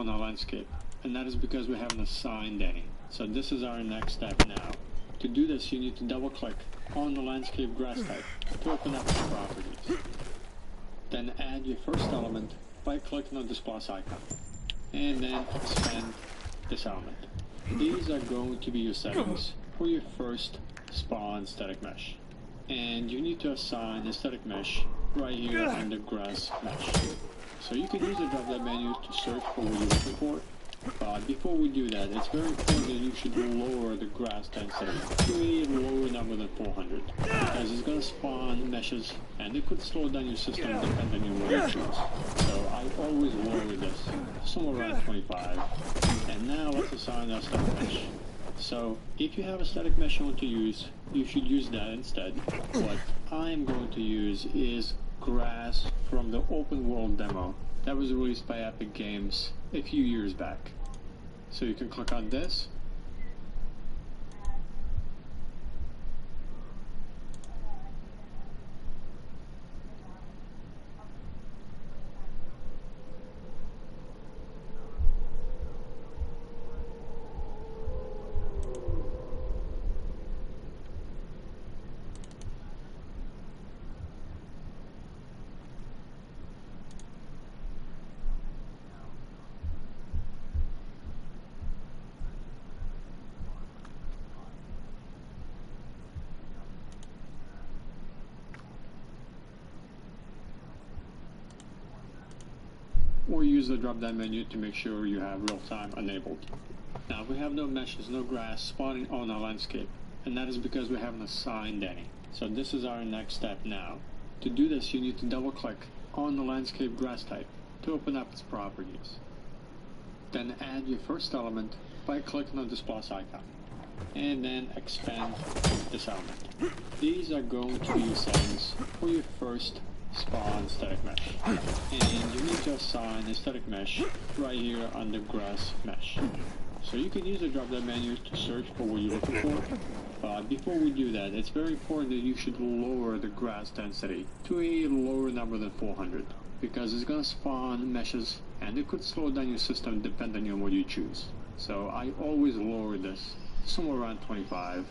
on our landscape, and that is because we haven't assigned any. So this is our next step now. To do this, you need to double click on the landscape grass type to open up the properties. Then add your first element by clicking on this plus icon, and then expand this element. These are going to be your settings for your first spawn static mesh. And you need to assign a static mesh right here under grass mesh. So you can use the drop down menu to search for what you're looking for. But before we do that, it's very important that you should lower the grass density to a lower number than 400, because it's going to spawn meshes and it could slow down your system depending on what you choose. So I always lower this somewhere around 25. And now let's assign our static mesh. So if you have a static mesh you want to use, you should use that instead. What I'm going to use is grass from the open world demo that was released by Epic Games a few years back. So you can click on this. Or use the drop down menu to make sure you have real time enabled. Now we have no meshes, no grass spawning on our landscape, and that is because we haven't assigned any. So this is our next step now. To do this, you need to double click on the landscape grass type to open up its properties. Then add your first element by clicking on this plus icon, and then expand this element. These are going to be your settings for your first spawn static mesh, and you need to assign a static mesh right here under grass mesh. So you can use the drop down menu to search for what you're looking for, but before we do that, it's very important that you should lower the grass density to a lower number than 400, because it's going to spawn meshes and it could slow down your system depending on what you choose. So I always lower this somewhere around 25.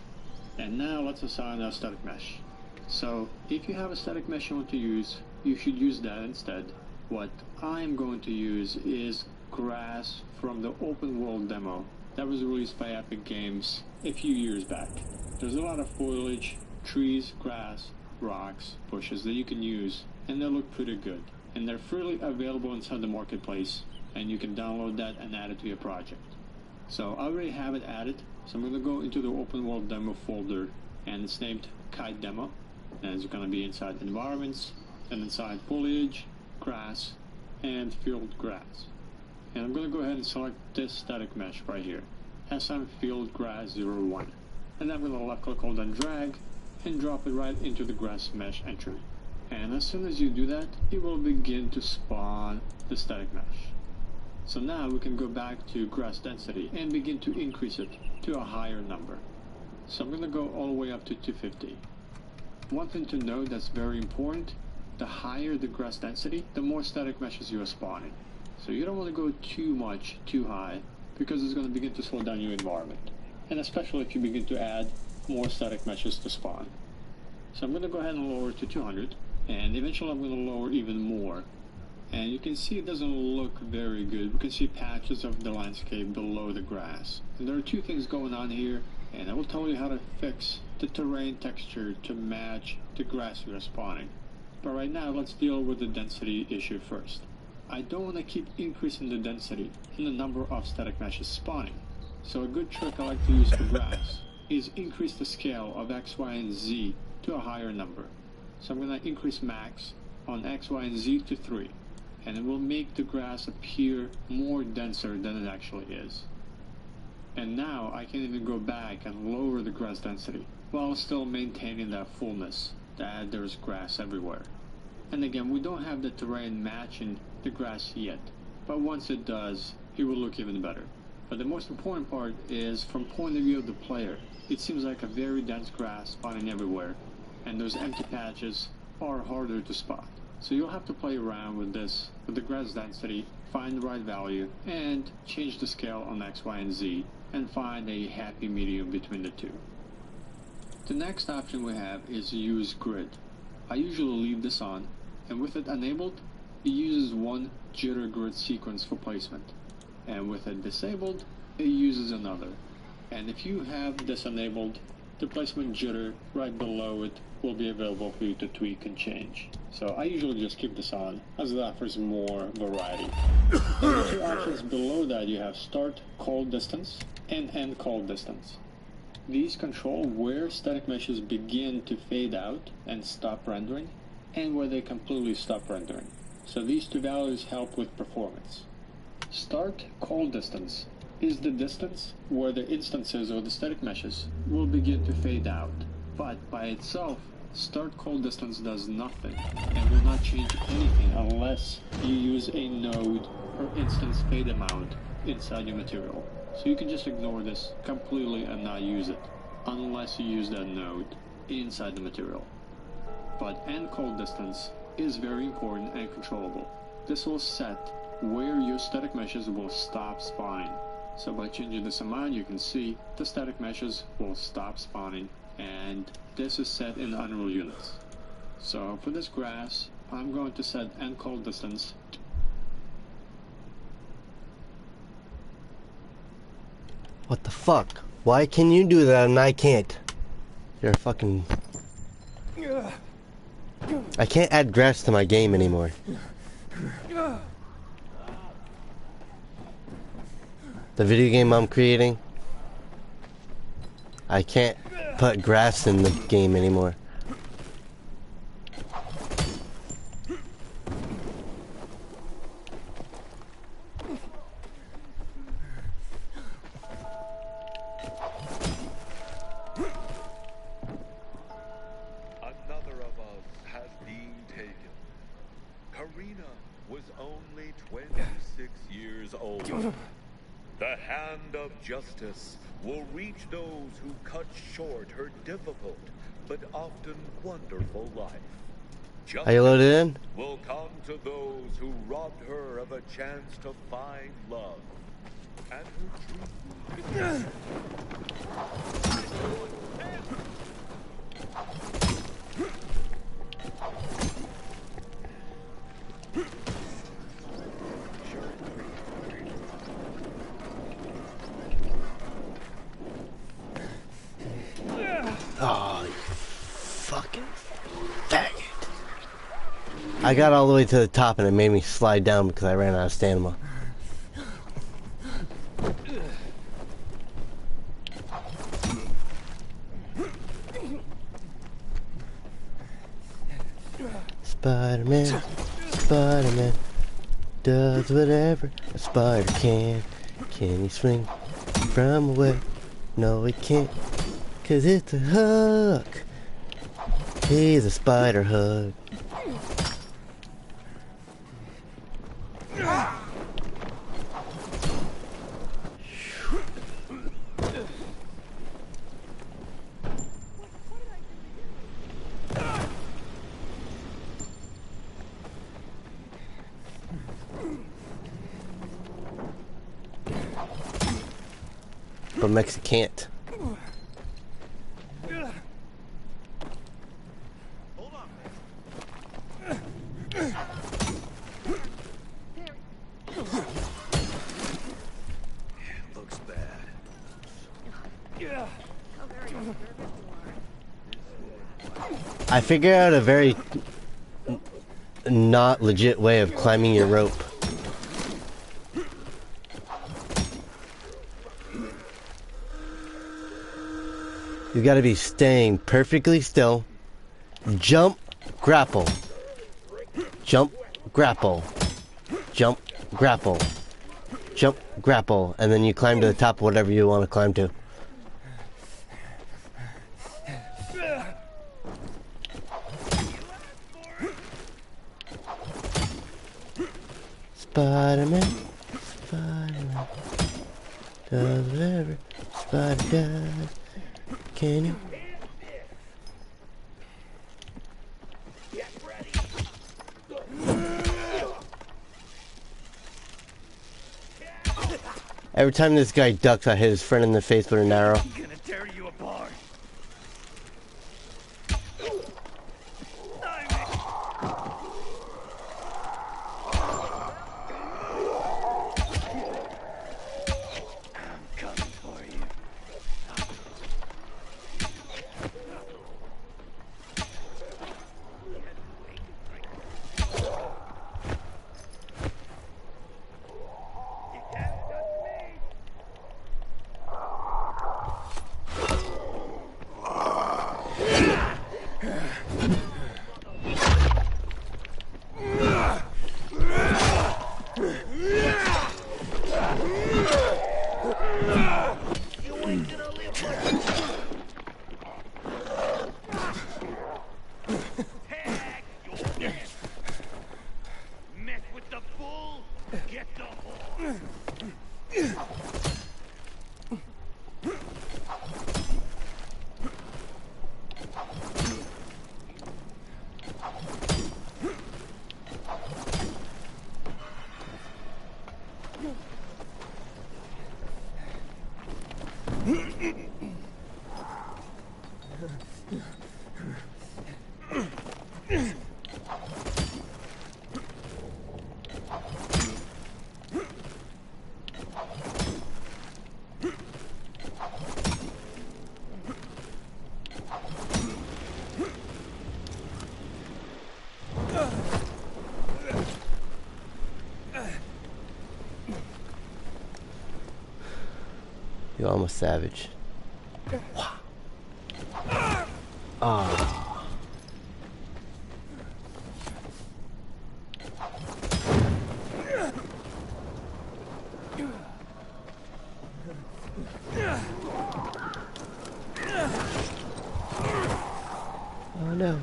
And now let's assign our static mesh. So if you have a static mesh you want to use, you should use that instead. What I'm going to use is grass from the open world demo that was released by Epic Games a few years back. There's a lot of foliage, trees, grass, rocks, bushes that you can use, and they look pretty good. And they're freely available inside the marketplace, and you can download that and add it to your project. So I already have it added, so I'm going to go into the open world demo folder, and it's named Kite Demo. And it's going to be inside environments, and inside foliage, grass, and field grass. And I'm going to go ahead and select this static mesh right here, SM Field Grass 01. And I'm going to left click, hold and drag, and drop it right into the grass mesh entry. And as soon as you do that, it will begin to spawn the static mesh. So now we can go back to grass density and begin to increase it to a higher number. So I'm going to go all the way up to 250. One thing to note that's very important, the higher the grass density, the more static meshes you are spawning. So you don't want to go too high, because it's going to begin to slow down your environment. And especially if you begin to add more static meshes to spawn. So I'm going to go ahead and lower to 200, and eventually I'm going to lower even more. And you can see it doesn't look very good. You can see patches of the landscape below the grass. And there are two things going on here, and I will tell you how to fix the terrain texture to match the grass you are spawning. But right now, let's deal with the density issue first. I don't want to keep increasing the density in the number of static meshes spawning. So a good trick I like to use for grass is increase the scale of X, Y, and Z to a higher number. So I'm going to increase max on X, Y, and Z to 3. And it will make the grass appear more denser than it actually is. And now I can even go back and lower the grass density while still maintaining that fullness that there's grass everywhere. And again, we don't have the terrain matching the grass yet, but once it does, it will look even better. But the most important part is from point of view of the player. It seems like a very dense grass spawning everywhere, and those empty patches are harder to spot. So you'll have to play around with this, with the grass density, find the right value, and change the scale on X, Y, and Z, and find a happy medium between the two. The next option we have is use grid. I usually leave this on, and with it enabled, it uses one jitter grid sequence for placement, and with it disabled, it uses another. And if you have this enabled, the placement jitter right below it will be available for you to tweak and change. So I usually just keep this on, as it offers more variety. The two options below that, you have start call distance and end call distance. These control where static meshes begin to fade out and stop rendering, and where they completely stop rendering. So these two values help with performance. Start call distance is the distance where the instances or the static meshes will begin to fade out. But by itself, start call distance does nothing and will not change anything unless you use a node per instance fade amount inside your material. So you can just ignore this completely and not use it unless you use that node inside the material. But end call distance is very important and controllable. This will set where your static meshes will stop spawning. So by changing this amount, you can see the static meshes will stop spawning, and this is set in Unreal units. So for this grass, I'm going to set end call distance. What the fuck? Why can you do that and I can't? You're a fucking... I can't add grass to my game anymore. The video game I'm creating, I can't put grass in the game anymore. Another of us has been taken. Karina was only 26 years old. The hand of justice will reach those who cut short her difficult but often wonderful life. Justice Are you loaded in? will come to those who robbed her of a chance to find love. And her dream. Oh, you fucking faggot. I got all the way to the top and it made me slide down because I ran out of stamina. Spider-Man, Spider-Man does whatever a spider can. Can he swing from away? No, he can't. 'Cause it's a hook. He's a spider hook. But Mexi can't. I figured out a very not legit way of climbing your rope. You gotta be staying perfectly still. Jump, grapple. Jump, grapple. Jump, grapple. Jump, grapple. And then you climb to the top of whatever you want to climb to. Spider-Man, Spider-Man, does whatever Spider does. Can you? Every time this guy ducks, I hit his friend in the face with an arrow. I'm gonna tear you apart. Yo, I'm a savage. Ah. Oh no.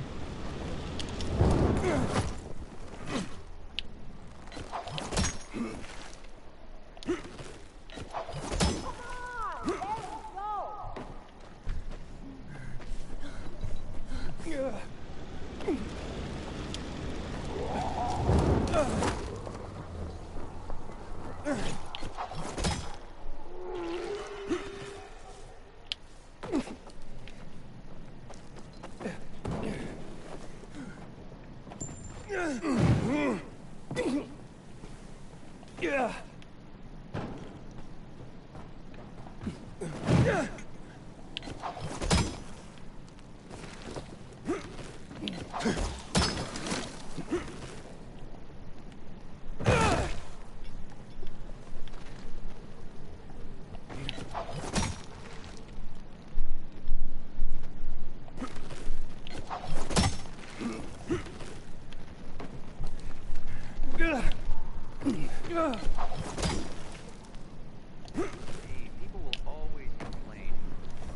People will always complain.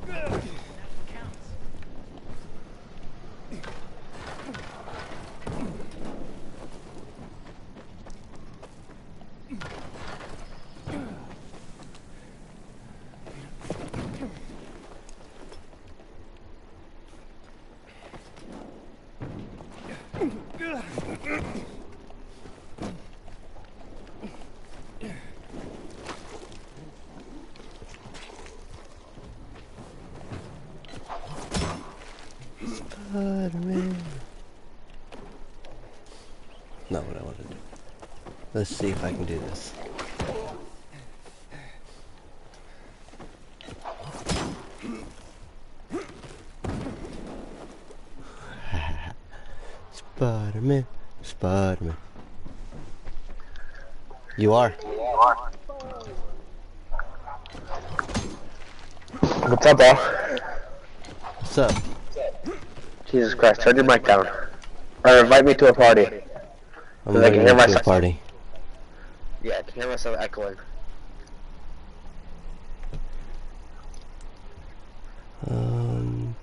That's what counts. Spider-Man. Not what I want to do. Let's see if I can do this. Spider-Man, Spider-Man. You are. What's up, bro? What's up? Jesus Christ, turn your mic down. Or invite me to a party. I'm I ready can hear to a myself. party. Yeah, I can hear myself echoing.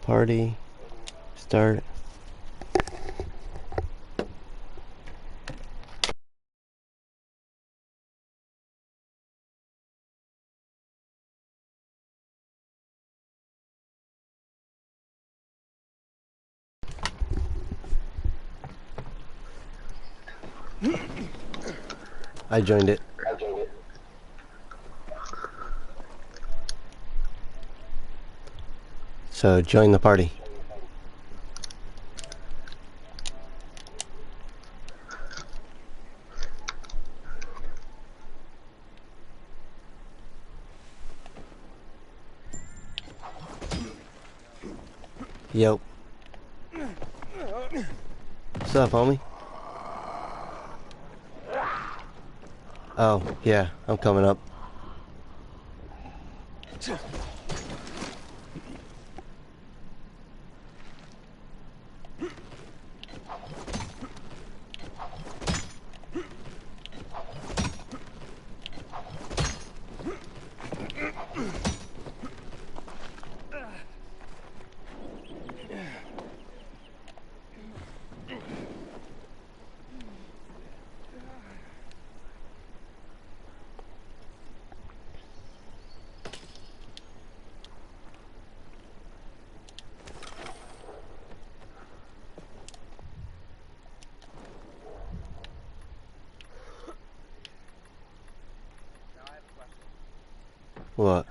Party. Start. I joined it. So join the party. Yo. What's up, homie? Oh, yeah, I'm coming up. What?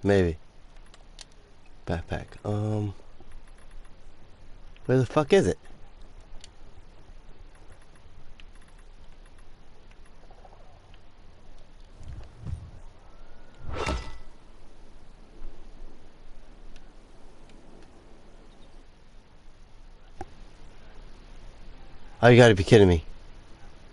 Maybe. Backpack. Where the fuck is it? Oh, you gotta be kidding me.